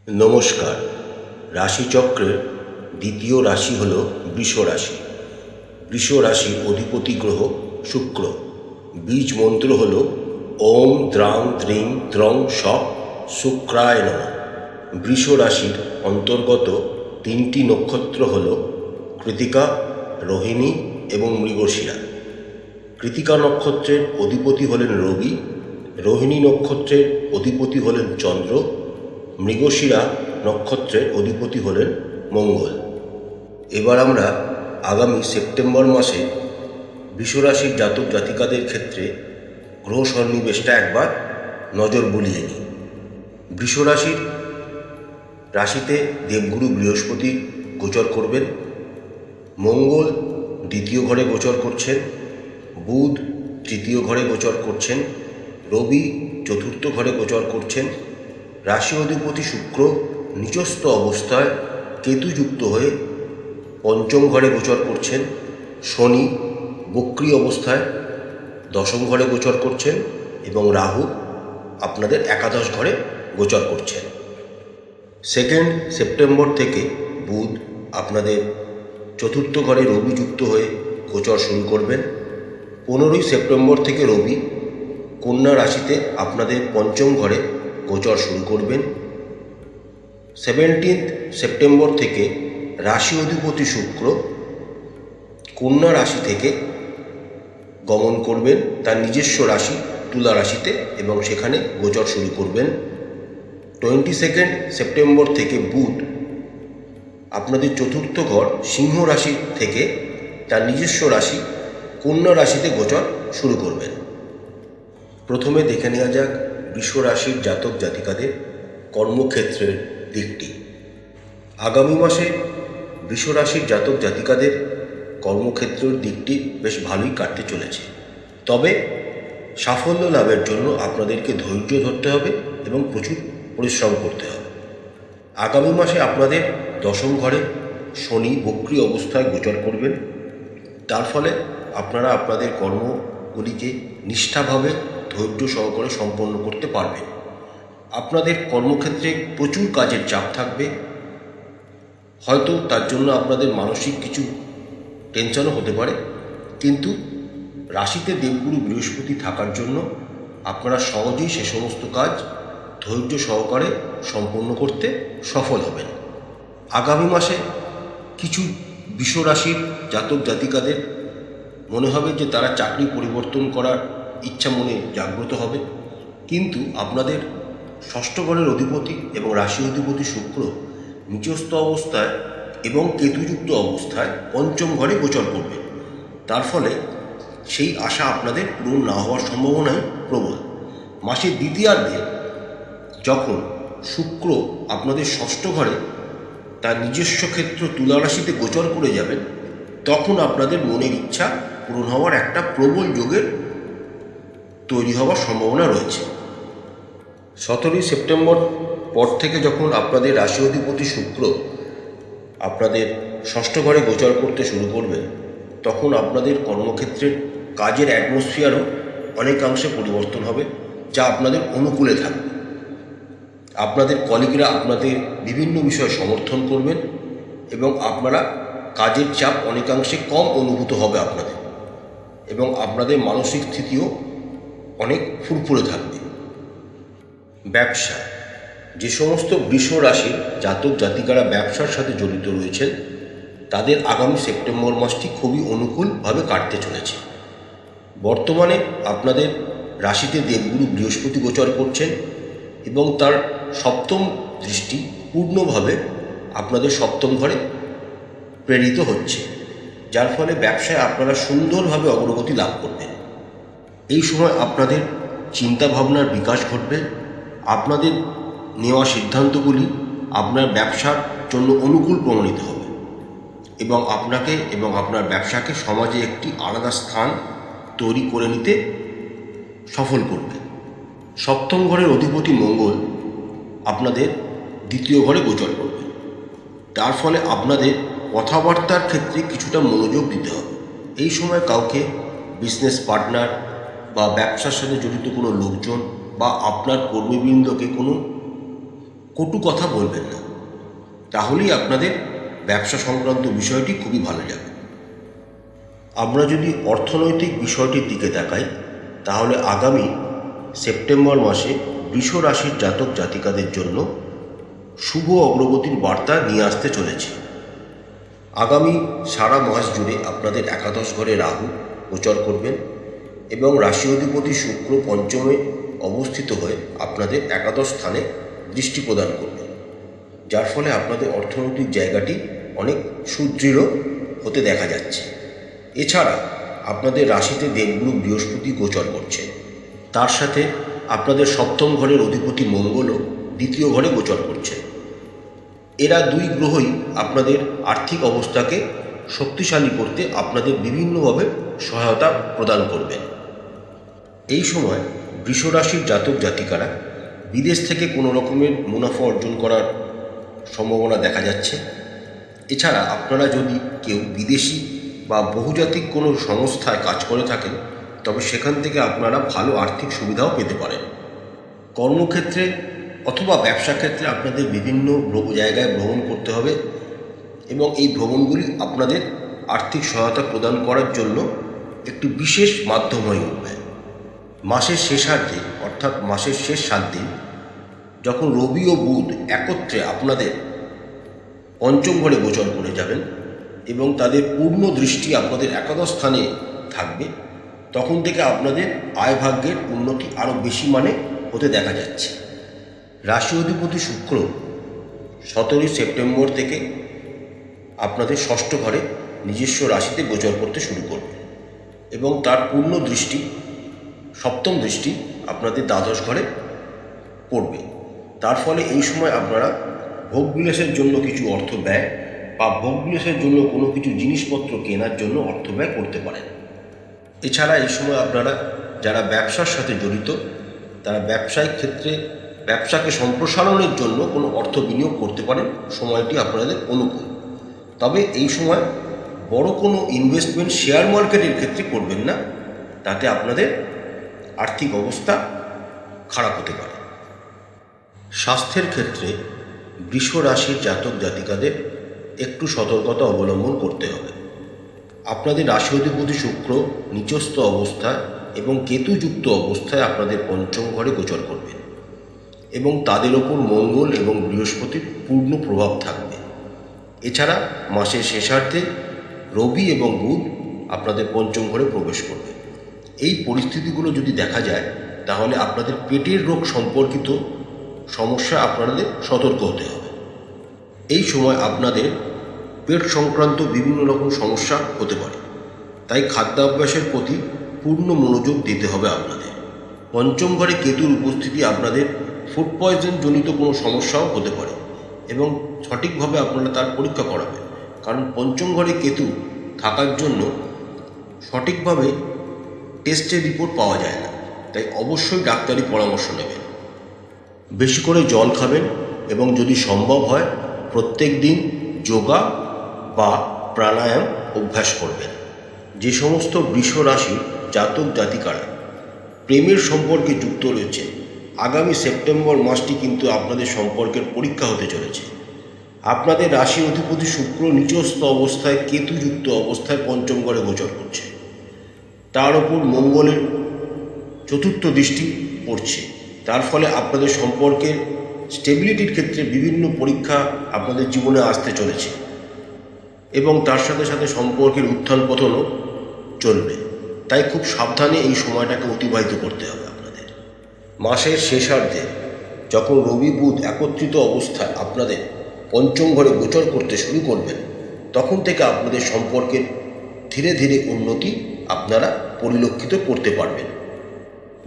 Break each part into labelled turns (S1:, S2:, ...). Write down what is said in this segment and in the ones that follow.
S1: নমস্কার। রাশিচক্রের দ্বিতীয় রাশি হল বৃষ রাশি। বৃষ রাশির অধিপতি গ্রহ শুক্র। বীজ মন্ত্র হল ওম দ্রাং দ্রিং দ্রং স শুক্রায় নমঃ। বৃষ রাশির অন্তর্গত তিনটি নক্ষত্র হল কৃতিকা, রোহিণী এবং মৃগশিরা। কৃতিকা নক্ষত্রের অধিপতি হলেন রবি, রোহিণী নক্ষত্রের অধিপতি হলেন চন্দ্র, মৃগশিরা নক্ষত্রের অধিপতি হলেন মঙ্গল। এবার আমরা আগামী সেপ্টেম্বর মাসে বৃষরাশির জাতক জাতিকাদের ক্ষেত্রে গ্রহ সন্নিবেশটা একবার নজর বুলিয়ে নিই। বৃষরাশির রাশিতে দেবগুরু বৃহস্পতি গোচর করবেন, মঙ্গল দ্বিতীয় ঘরে গোচর করছেন, বুধ তৃতীয় ঘরে গোচর করছেন, রবি চতুর্থ ঘরে গোচর করছেন, রাশি অধিপতি শুক্র নিচস্থ অবস্থায় কেতুযুক্ত হয়ে পঞ্চম ঘরে গোচর করছেন, শনি বক্রী অবস্থায় দশম ঘরে গোচর করছেন এবং রাহু আপনাদের একাদশ ঘরে গোচর করছেন। 2 সেপ্টেম্বর থেকে বুধ আপনাদের চতুর্থ ঘরে রবি যুক্ত হয়ে গোচর শুরু করবেন। 15 সেপ্টেম্বর থেকে রবি কন্যা রাশিতে আপনাদের পঞ্চম ঘরে গোচর শুরু করবেন। 17 সেপ্টেম্বর থেকে রাশি অধিপতি শুক্র কন্যা রাশি থেকে গমন করবেন তার নিজস্ব রাশি তুলা রাশিতে এবং সেখানে গোচর শুরু করবেন। 22 সেপ্টেম্বর থেকে বুধ আপনাদের চতুর্থ ঘর সিংহ রাশি থেকে তার নিজস্ব রাশি কন্যা রাশিতে গোচর শুরু করবেন। প্রথমে দেখে নেওয়া যাক বৃষ রাশির জাতক জাতিকাদের কর্মক্ষেত্রের দিকটি। আগামী মাসে বৃষ রাশির জাতক জাতিকাদের কর্মক্ষেত্রের দিকটি বেশ ভালোই কাটতে চলেছে। তবে সাফল্য লাভের জন্য আপনাদেরকে ধৈর্য ধরতে হবে এবং প্রচুর পরিশ্রম করতে হবে। আগামী মাসে আপনাদের দশম ঘরে শনি বক্রী অবস্থায় গোচর করবেন। তার ফলে আপনারা আপনাদের কর্মগুলিকে নিষ্ঠাভাবে ধৈর্য সহকারে সম্পন্ন করতে পারবেন। আপনাদের কর্মক্ষেত্রে প্রচুর কাজের চাপ থাকবে, হয়তো তার জন্য আপনাদের মানসিক কিছু টেনশনও হতে পারে, কিন্তু রাশিতে দেবগুরু বৃহস্পতি থাকার জন্য আপনারা সহজেই সে সমস্ত কাজ ধৈর্য সহকারে সম্পন্ন করতে সফল হবেন। আগামী মাসে কিছু বৃষ রাশির জাতক জাতিকাদের মনে হবে যে তারা চাকরি পরিবর্তন করার ইচ্ছা মনে জাগ্রত হবে, কিন্তু আপনাদের ষষ্ঠ ঘরের অধিপতি এবং রাশি অধিপতি শুক্র নিচস্থ অবস্থায় এবং কেতুযুক্ত অবস্থায় পঞ্চম ঘরে গোচর করবে। তার ফলে সেই আশা আপনাদের পূরণ না হওয়ার সম্ভাবনাই প্রবল। মাসের দ্বিতীয়ার্ধে যখন শুক্র আপনাদের ষষ্ঠ ঘরে তার নিজস্ব ক্ষেত্র তুলা রাশিতে গোচর করে যাবেন, তখন আপনাদের মনের ইচ্ছা পূরণ হওয়ার একটা প্রবল যোগের তৈরি হওয়ার সম্ভাবনা রয়েছে। 17 সেপ্টেম্বর পর থেকে যখন আপনাদের রাশি অধিপতি শুক্র আপনাদের ষষ্ঠ ঘরে গোচর করতে শুরু করবে, তখন আপনাদের কর্মক্ষেত্রের কাজের অ্যাটমসফিয়ারও অনেকাংশে পরিবর্তন হবে, যা আপনাদের অনুকূলে থাকবে। আপনাদের কলিগরা আপনাদের বিভিন্ন বিষয়ে সমর্থন করবেন এবং আপনারা কাজের চাপ অনেকাংশে কম অনুভূত হবে আপনাদের, এবং আপনাদের মানসিক স্থিতিও অনেক ফুরফুরে থাকবে। ব্যবসা, যে সমস্ত বৃষ রাশির জাতক জাতিকারা ব্যবসার সাথে জড়িত রয়েছেন তাদের আগামী সেপ্টেম্বর মাসটি খুবই অনুকূলভাবে কাটতে চলেছে। বর্তমানে আপনাদের রাশিতে দেবগুরু বৃহস্পতি গোচর করছেন এবং তার সপ্তম দৃষ্টি পূর্ণভাবে আপনাদের সপ্তম ঘরে প্রেরিত হচ্ছে, যার ফলে ব্যবসায় আপনারা সুন্দরভাবে অগ্রগতি লাভ করবেন। এই সময় আপনাদের চিন্তাভাবনার বিকাশ ঘটবে, আপনাদের নেওয়া সিদ্ধান্তগুলি আপনার ব্যবসার জন্য অনুকূল প্রমাণিত হবে এবং আপনাকে এবং আপনার ব্যবসাকে সমাজে একটি আলাদা স্থান তৈরি করে নিতে সফল করবে। সপ্তম ঘরের অধিপতি মঙ্গল আপনাদের দ্বিতীয় ঘরে গোচর করবে, তার ফলে আপনাদের কথাবার্তার ক্ষেত্রে কিছুটা মনোযোগ দিতে হবে। এই সময় কাউকে বিজনেস পার্টনার বা ব্যবসার সাথে জড়িত কোনো লোকজন বা আপনার কর্মীবৃন্দকে কোনো কটু কথা বলবেন না, তাহলেই আপনাদের ব্যবসা সংক্রান্ত বিষয়টি খুবই ভালো যাবে। আমরা যদি অর্থনৈতিক বিষয়টির দিকে তাকাই, তাহলে আগামী সেপ্টেম্বর মাসে বৃষ রাশির জাতক জাতিকাদের জন্য শুভ অগ্রগতির বার্তা নিয়ে আসতে চলেছে। আগামী সারা মাস জুড়ে আপনাদের একাদশ ঘরে রাহু গোচর করবেন এবং রাশি অধিপতি শুক্র পঞ্চমে অবস্থিত হয়ে আপনাদের একাদশ স্থানে দৃষ্টি প্রদান করবেন, যার ফলে আপনাদের অর্থনৈতিক জায়গাটি অনেক সুদৃঢ় হতে দেখা যাচ্ছে। এছাড়া আপনাদের রাশিতে দেবগুরু বৃহস্পতি গোচর করছে, তার সাথে আপনাদের সপ্তম ঘরের অধিপতি মঙ্গলও দ্বিতীয় ঘরে গোচর করছে। এরা দুই গ্রহই আপনাদের আর্থিক অবস্থাকে শক্তিশালী করতে আপনাদের বিভিন্নভাবে সহায়তা প্রদান করবেন। এই সময় বৃষ রাশির জাতক জাতিকারা বিদেশ থেকে কোনো রকমের মুনাফা অর্জন করার সম্ভাবনা দেখা যাচ্ছে। এছাড়া আপনারা যদি কেউ বিদেশি বা বহুজাতিক কোনো সংস্থায় কাজ করে থাকেন, তবে সেখান থেকে আপনারা ভালো আর্থিক সুবিধাও পেতে পারেন। কর্মক্ষেত্রে অথবা ব্যবসা ক্ষেত্রে আপনাদের বিভিন্ন জায়গায় ভ্রমণ করতে হবে এবং এই ভ্রমণগুলি আপনাদের আর্থিক সহায়তা প্রদান করার জন্য একটি বিশেষ মাধ্যম হয়ে উঠবে। মাসের শেষার্ধে অর্থাৎ মাসের শেষ 7 দিন যখন রবি ও বুধ একত্রে আপনাদের পঞ্চম ঘরে গোচর করে যাবেন এবং তাদের পূর্ণ দৃষ্টি আপনাদের একাদশ স্থানে থাকবে, তখন থেকে আপনাদের আয় ভাগ্যের উন্নতি আরও বেশি মানে হতে দেখা যাচ্ছে। রাশি অধিপতি শুক্র 17 সেপ্টেম্বর থেকে আপনাদের ষষ্ঠ ঘরে নিজস্ব রাশিতে গোচর করতে শুরু করবে এবং তার পূর্ণ দৃষ্টি সপ্তম দৃষ্টি আপনাদের দ্বাদশ ঘরে পড়বে। তার ফলে এই সময় আপনারা ভোগবিলাসের জন্য কিছু অর্থ ব্যয় বা ভোগবিলাসের জন্য কোনো কিছু জিনিসপত্র কেনার জন্য অর্থ ব্যয় করতে পারেন। এছাড়া এই সময় আপনারা যারা ব্যবসার সাথে জড়িত, তারা ব্যবসায়িক ক্ষেত্রে ব্যবসাকে সম্প্রসারণের জন্য কোনো অর্থ বিনিয়োগ করতে পারেন। সময়টি আপনাদের অনুকূল, তবে এই সময় বড় কোনো ইনভেস্টমেন্ট শেয়ার মার্কেটের ক্ষেত্রে করবেন না, তাতে আপনাদের আর্থিক অবস্থা খারাপ হতে পারে। স্বাস্থ্যের ক্ষেত্রে বৃষ রাশির জাতক জাতিকাদের একটু সতর্কতা অবলম্বন করতে হবে। আপনাদের রাশি অধিপতি শুক্র নিচস্থ অবস্থায় এবং কেতুযুক্ত অবস্থায় আপনাদের পঞ্চম ঘরে গোচর করবে এবং তাদের ওপর মঙ্গল এবং বৃহস্পতির পূর্ণ প্রভাব থাকবে। এছাড়া মাসের শেষার্ধে রবি এবং বুধ আপনাদের পঞ্চম ঘরে প্রবেশ করবে। এই পরিস্থিতিগুলো যদি দেখা যায়, তাহলে আপনাদের পেটের রোগ সম্পর্কিত সমস্যা আপনাদের সতর্ক হতে হবে। এই সময় আপনাদের পেট সংক্রান্ত বিভিন্ন রকম সমস্যা হতে পারে, তাই খাদ্যাভ্যাসের প্রতি পূর্ণ মনোযোগ দিতে হবে আপনাদের। পঞ্চম ঘরে কেতুর উপস্থিতি আপনাদের ফুড পয়জন জনিত কোনো সমস্যাও হতে পারে এবং সঠিকভাবে আপনারা তার পরীক্ষা করাবেন, কারণ পঞ্চম ঘরে কেতু থাকার জন্য সঠিকভাবে টেস্টের রিপোর্ট পাওয়া যায় না, তাই অবশ্যই ডাক্তারি পরামর্শ নেবেন। বেশি করে জল খাবেন এবং যদি সম্ভব হয় প্রত্যেক দিন যোগা বা প্রাণায়াম অভ্যাস করবেন। যে সমস্ত বৃষ রাশির জাতক জাতিকারা প্রেমের সম্পর্কে যুক্ত রয়েছে, আগামী সেপ্টেম্বর মাসটি কিন্তু আপনাদের সম্পর্কের পরীক্ষা হতে চলেছে। আপনাদের রাশি অধিপতি শুক্র নিচস্থ অবস্থায় কেতুযুক্ত অবস্থায় পঞ্চম ঘরে গোচর করছে, তার ওপর মঙ্গলের চতুর্থ দৃষ্টি পড়ছে। তার ফলে আপনাদের সম্পর্কের স্টেবিলিটির ক্ষেত্রে বিভিন্ন পরীক্ষা আপনাদের জীবনে আসতে চলেছে এবং তার সাথে সাথে সম্পর্কের উত্থান পতনও চলবে, তাই খুব সাবধানে এই সময়টাকে অতিবাহিত করতে হবে আপনাদের। মাসের শেষার্ধে যখন রবি বুধ একত্রিত অবস্থায় আপনাদের পঞ্চম ঘরে গোচর করতে শুরু করবেন, তখন থেকে আপনাদের সম্পর্কের ধীরে ধীরে উন্নতি আপনারা পরিলক্ষিত করতে পারবেন।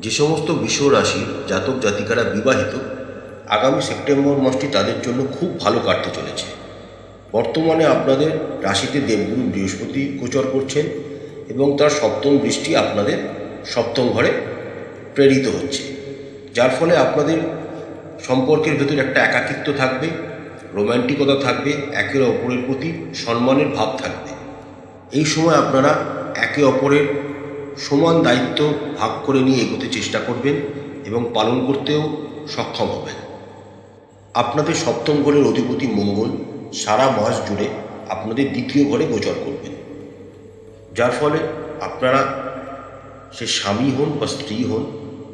S1: যে সমস্ত বৃষ রাশির জাতক জাতিকারা বিবাহিত, আগামী সেপ্টেম্বর মাসটি তাদের জন্য খুব ভালো কাটতে চলেছে। বর্তমানে আপনাদের রাশিতে দেবগুরু বৃহস্পতি গোচর করছেন এবং তার সপ্তম দৃষ্টি আপনাদের সপ্তম ঘরে প্রেরিত হচ্ছে, যার ফলে আপনাদের সম্পর্কের ভেতর একটা একাকিত্ব থাকবে, রোম্যান্টিকতা থাকবে, একে অপরের প্রতি সম্মানের ভাব থাকবে। এই সময় আপনারা একে অপরের সমান দায়িত্ব ভাগ করে নিয়ে এগোতে চেষ্টা করবেন এবং পালন করতেও সক্ষম হবেন। আপনাদের সপ্তম ঘরের অধিপতি মঙ্গল সারা মাস জুড়ে আপনাদের দ্বিতীয় ঘরে গোচর করবেন, যার ফলে আপনারা সে স্বামী হন বা স্ত্রী হন,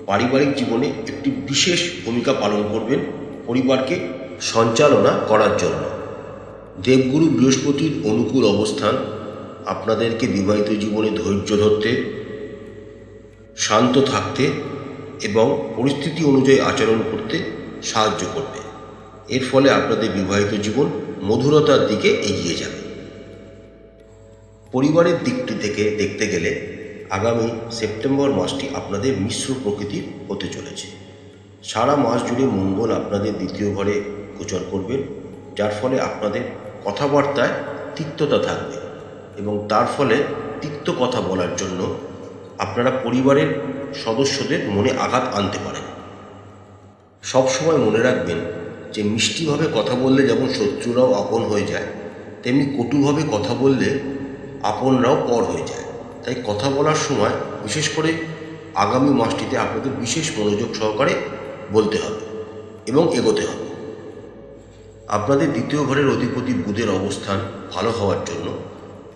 S1: পারিবারিক জীবনে একটি বিশেষ ভূমিকা পালন করবেন পরিবারকে সঞ্চালনা করার জন্য। দেবগুরু বৃহস্পতির অনুকূল অবস্থান আপনাদেরকে বিবাহিত জীবনে ধৈর্য ধরতে, শান্ত থাকতে এবং পরিস্থিতি অনুযায়ী আচরণ করতে সাহায্য করবে। এর ফলে আপনাদের বিবাহিত জীবন মধুরতার দিকে এগিয়ে যাবে। পরিবারের দিকটি থেকে দেখতে গেলে আগামী সেপ্টেম্বর মাসটি আপনাদের মিশ্র প্রকৃতির হতে চলেছে। সারা মাস জুড়ে মঙ্গল আপনাদের দ্বিতীয় ঘরে গোচর করবেন, যার ফলে আপনাদের কথাবার্তায় তিক্ততা থাকবে এবং তার ফলে তিক্ত কথা বলার জন্য আপনারা পরিবারের সদস্যদের মনে আঘাত আনতে পারেন। সবসময় মনে রাখবেন যে মিষ্টিভাবে কথা বললে যেমন শত্রুরাও আপন হয়ে যায়, তেমনি কটুভাবে কথা বললে আপনরাও পর হয়ে যায়। তাই কথা বলার সময় বিশেষ করে আগামী মাসটিতে আপনাদের বিশেষ মনোযোগ সহকারে বলতে হবে এবং এগোতে হবে। আপনাদের দ্বিতীয় ঘরের অধিপতি বুধের অবস্থান ভালো হওয়ার জন্য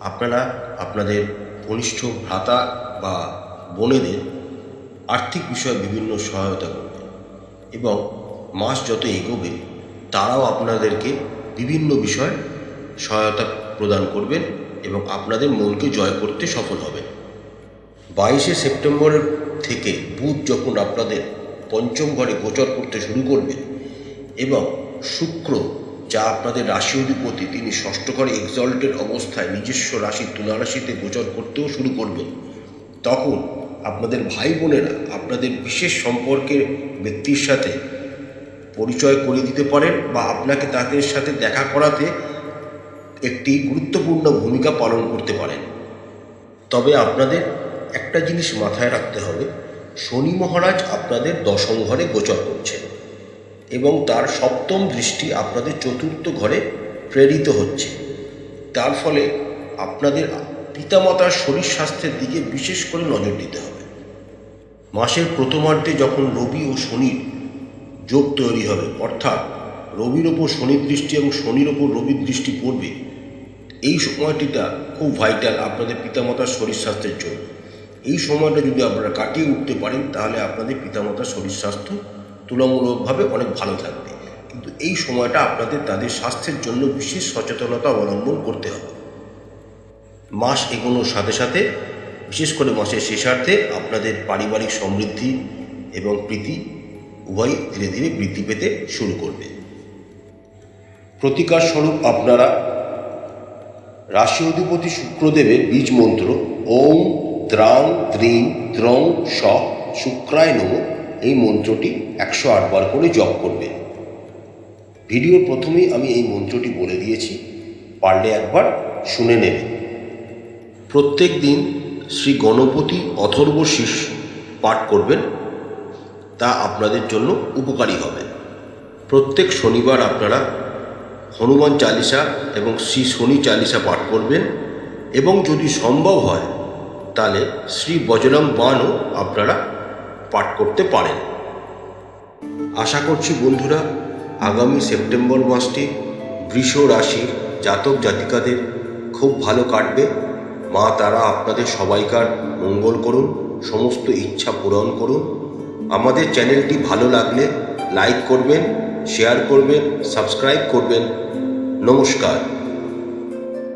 S1: আপনারা আপনাদের কনিষ্ঠ ভ্রাতা বা বোনেদের আর্থিক বিষয়ে বিভিন্ন সহায়তা করবেন এবং মাস যত এগোবে তারাও আপনাদেরকে বিভিন্ন বিষয়ে সহায়তা প্রদান করবেন এবং আপনাদের মনকে জয় করতে সফল হবেন। 22শে সেপ্টেম্বরের থেকে বুধ যখন আপনাদের পঞ্চম ঘরে গোচর করতে শুরু করবেন এবং শুক্র যা আপনাদের রাশি অধিপতি তিনি ষষ্ঠ ঘরে এক্সল্টেড অবস্থায় নিজস্ব রাশি তুলা রাশিতে গোচর করতেও শুরু করবেন, তখন আপনাদের ভাই বোনেরা আপনাদের বিশেষ সম্পর্কের ব্যক্তির সাথে পরিচয় করে দিতে পারেন বা আপনাকে তাদের সাথে দেখা করাতে একটি গুরুত্বপূর্ণ ভূমিকা পালন করতে পারেন। তবে আপনাদের একটা জিনিস মাথায় রাখতে হবে, শনি মহারাজ আপনাদের দশম ঘরে গোচর করছেন এবং তার সপ্তম দৃষ্টি আপনাদের চতুর্থ ঘরে প্রেরিত হচ্ছে। তার ফলে আপনাদের পিতামাতার শরীর স্বাস্থ্যের দিকে বিশেষ করে নজর দিতে হবে। মাসের প্রথমার্ধে যখন রবি ও শনির যোগ তৈরি হবে, অর্থাৎ রবির ওপর শনির দৃষ্টি এবং শনির ওপর রবির দৃষ্টি পড়বে, এই সময়টিটা খুব ভাইটাল আপনাদের পিতামাতার শরীর স্বাস্থ্যের জন্য। এই সময়টা যদি আপনারা কাটিয়ে উঠতে পারেন তাহলে আপনাদের পিতামাতার শরীর স্বাস্থ্য তুলনামূলকভাবে অনেক ভালো থাকবে, কিন্তু এই সময়টা আপনাদের তাদের স্বাস্থ্যের জন্য বিশেষ সচেতনতা অবলম্বন করতে হবে। মাস এগোনোর সাথে সাথে বিশেষ করে মাসের শেষার্ধে আপনাদের পারিবারিক সমৃদ্ধি এবং প্রীতি উভয় ধীরে ধীরে বৃদ্ধি পেতে শুরু করবে। প্রতিকার স্বরূপ আপনারা রাশি অধিপতি শুক্রদেবের বীজ মন্ত্র ওম দ্রাং দ্রিং দ্রং স শুক্রায় নমঃ এই মন্ত্রটি 108 বার করে জপ করবেন। ভিডিওর প্রথমেই আমি এই মন্ত্রটি বলে দিয়েছি, পারলে একবার শুনে নেবেন। প্রত্যেক দিন শ্রী গণপতি অথর্ব শীর্ষ পাঠ করবেন, তা আপনাদের জন্য উপকারী হবে। প্রত্যেক শনিবার আপনারা হনুমান চালিসা এবং শ্রী শনি চালিসা পাঠ করবেন এবং যদি সম্ভব হয় তাহলে শ্রী বজরং বাণও আপনারা পাঠ করতে পারেন। আশা করছি বন্ধুরা আগামী সেপ্টেম্বর মাসটি বৃষ রাশির জাতক জাতিকাদের খুব ভালো কাটবে। মা তারা আপনাদের সবাইকার মঙ্গল করুন, সমস্ত ইচ্ছা পূরণ করুন। আমাদের চ্যানেলটি ভালো লাগলে লাইক করবেন, শেয়ার করবেন, সাবস্ক্রাইব করবেন। নমস্কার।